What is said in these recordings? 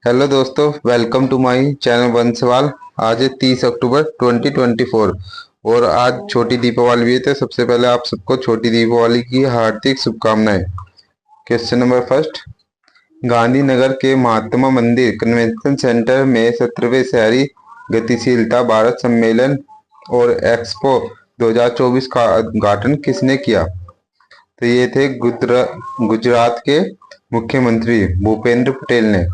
Hello दोस्तों, welcome to my channel one सवाल। आज है 30 अक्टूबर 2024 और आज छोटी दीपावली भी है। तो सबसे पहले आप सबको छोटी दीपावली की हार्दिक शुभकामनाएं। क्वेश्चन नंबर फर्स्ट, गांधीनगर के महात्मा मंदिर कन्वेंशन सेंटर में 17वें शहरी गतिशीलता भारत सम्मेलन और एक्सपो 2024 का उद्घाटन किसने किया? तो ये थे गुजरात के मुख्यमंत्री भूपेंद्र पटेल ने।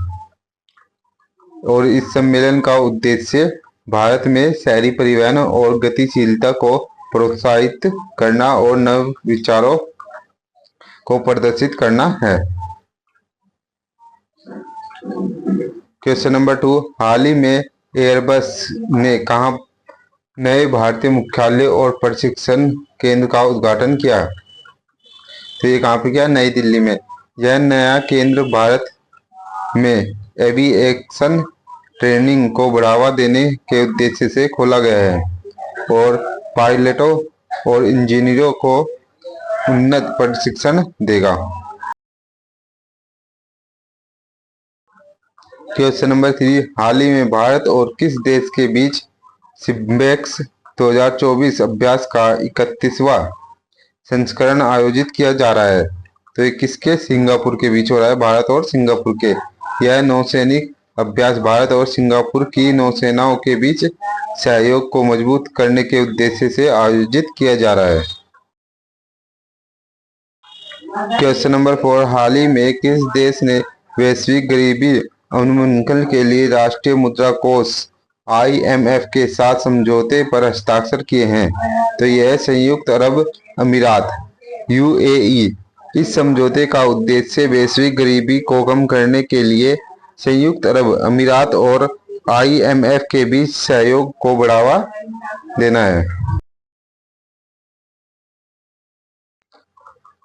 और इस सम्मेलन का उद्देश्य भारत में शहरी परिवहन और गतिशीलता को प्रोत्साहित करना और नव विचारों को प्रदर्शित करना है। क्वेश्चन नंबर 2, हाल ही में एयरबस ने कहाँ नए भारतीय मुख्यालय और प्रशिक्षण केंद्र का उद्घाटन किया? तो ये कहाँ पे किया? नई दिल्ली में। यह नया केंद्र भारत में एविएशन ट्रेनिंग को बढ़ावा देने के उद्देश्य से खोला गया है और पायलटों और इंजीनियरों को उन्नत प्रशिक्षण देगा। क्वेश्चन नंबर 3, हाल ही में भारत और किस देश के बीच सिम्बेक्स 2024 अभ्यास का 31वां संस्करण आयोजित किया जा रहा है? तो ये किसके? सिंगापुर के बीच हो रहा है, भारत और सिंगापुर के। यह नौसैनिक अभ्यास भारत और सिंगापुर की नौसेनाओं के बीच सहयोग को मजबूत करने के उद्देश्य से आयोजित किया जा रहा है। क्वेश्चन नंबर 4, हाल ही में किस देश ने वैश्विक गरीबी उन्मूलन के लिए राष्ट्रीय मुद्रा कोष IMF के साथ समझौते पर हस्ताक्षर किए हैं? तो यह संयुक्त अरब अमीरात UAE। इस समझौते का उद्देश्य वैश्विक गरीबी को कम करने के लिए संयुक्त अरब अमीरात और IMF के बीच सहयोग को बढ़ावा देना है।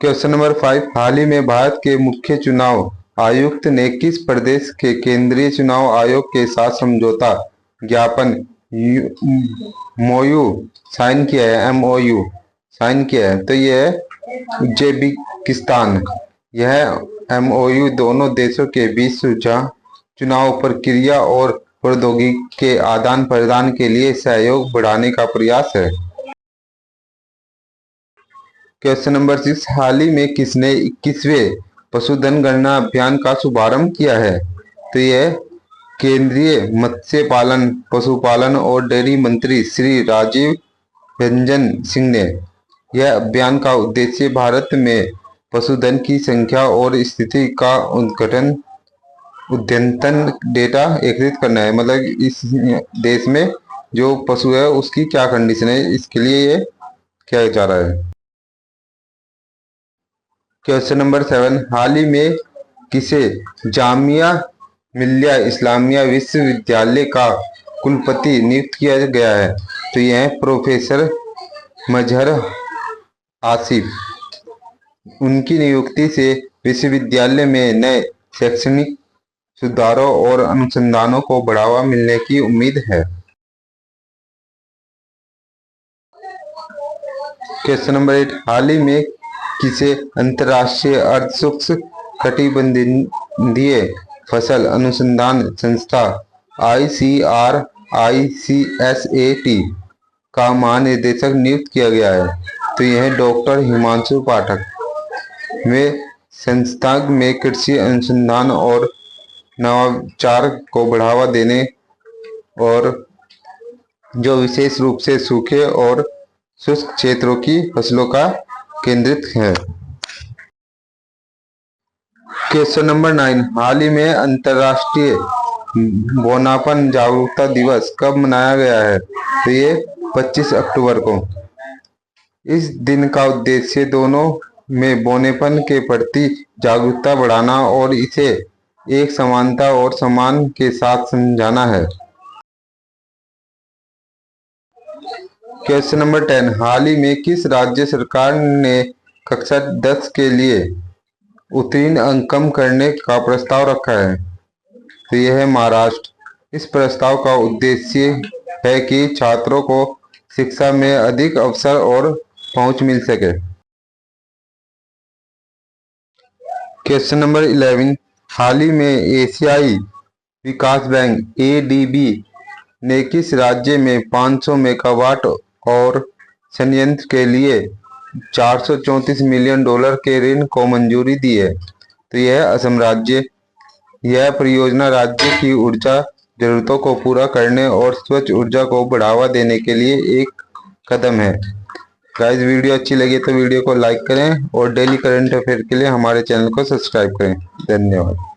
क्वेश्चन नंबर 5, हाल ही में भारत के मुख्य चुनाव आयुक्त ने किस प्रदेश के केंद्रीय चुनाव आयोग के साथ समझौता ज्ञापन MOU साइन किया है? MOU साइन किया है। तो यह उज्बेकिस्तान। यह MOU दोनों देशों के बीच चुनाव प्रक्रिया और प्रौद्योगिकी के आदान प्रदान के लिए सहयोग बढ़ाने का प्रयास है। क्वेश्चन नंबर 6, हाल ही में किसने 21वें पशुधन गणना अभियान का शुभारंभ किया है? तो यह केंद्रीय मत्स्य पालन, पशुपालन और डेयरी मंत्री श्री राजीव रंजन सिंह ने। यह अभियान का उद्देश्य भारत में पशुधन की संख्या और स्थिति का अद्यतन डेटा एकत्रित करना है। मतलब इस देश में जो पशु है उसकी क्या कंडीशन है, इसके लिए ये किया जा रहा है। क्वेश्चन नंबर 7, हाल ही में किसे जामिया मिल्लिया इस्लामिया विश्वविद्यालय का कुलपति नियुक्त किया गया है? तो यह है प्रोफेसर मजहर आसिफ। उनकी नियुक्ति से विश्वविद्यालय में नए शैक्षणिक सुधारों और अनुसंधानों को बढ़ावा मिलने की उम्मीद है। क्वेश्चन नंबर 8, हाल ही में किसे अंतर्राष्ट्रीय अर्धशुष्क कटिबंधीय फसल अनुसंधान संस्था ICRICSAT का महानिदेशक नियुक्त किया गया है? तो यह डॉक्टर हिमांशु पाठक। वे संस्था में कृषि अनुसंधान और नवाचार को बढ़ावा देने और जो विशेष रूप से सूखे और शुष्क क्षेत्रों की फसलों का केंद्रित है। क्वेश्चन नंबर 9, हाल ही में अंतर्राष्ट्रीय बौनापन जागरूकता दिवस कब मनाया गया है? तो ये 25 अक्टूबर को। इस दिन का उद्देश्य दोनों में बौनेपन के प्रति जागरूकता बढ़ाना और इसे एक समानता और सम्मान के साथ समझाना है। क्वेश्चन नंबर 10, हाल ही में किस राज्य सरकार ने कक्षा 10 के लिए उत्तीर्ण अंक कम करने का प्रस्ताव रखा है? तो यह है महाराष्ट्र। इस प्रस्ताव का उद्देश्य है कि छात्रों को शिक्षा में अधिक अवसर और पहुंच मिल सके। क्वेश्चन नंबर 11, हाल ही में एशियाई विकास बैंक ADB ने किस राज्य में 500 मेगावाट और संयंत्र के लिए $434 मिलियन के ऋण को मंजूरी दी है? तो यह असम राज्य। यह परियोजना राज्य की ऊर्जा जरूरतों को पूरा करने और स्वच्छ ऊर्जा को बढ़ावा देने के लिए एक कदम है। गाइस, वीडियो अच्छी लगी तो वीडियो को लाइक करें और डेली करंट अफेयर के लिए हमारे चैनल को सब्सक्राइब करें। धन्यवाद।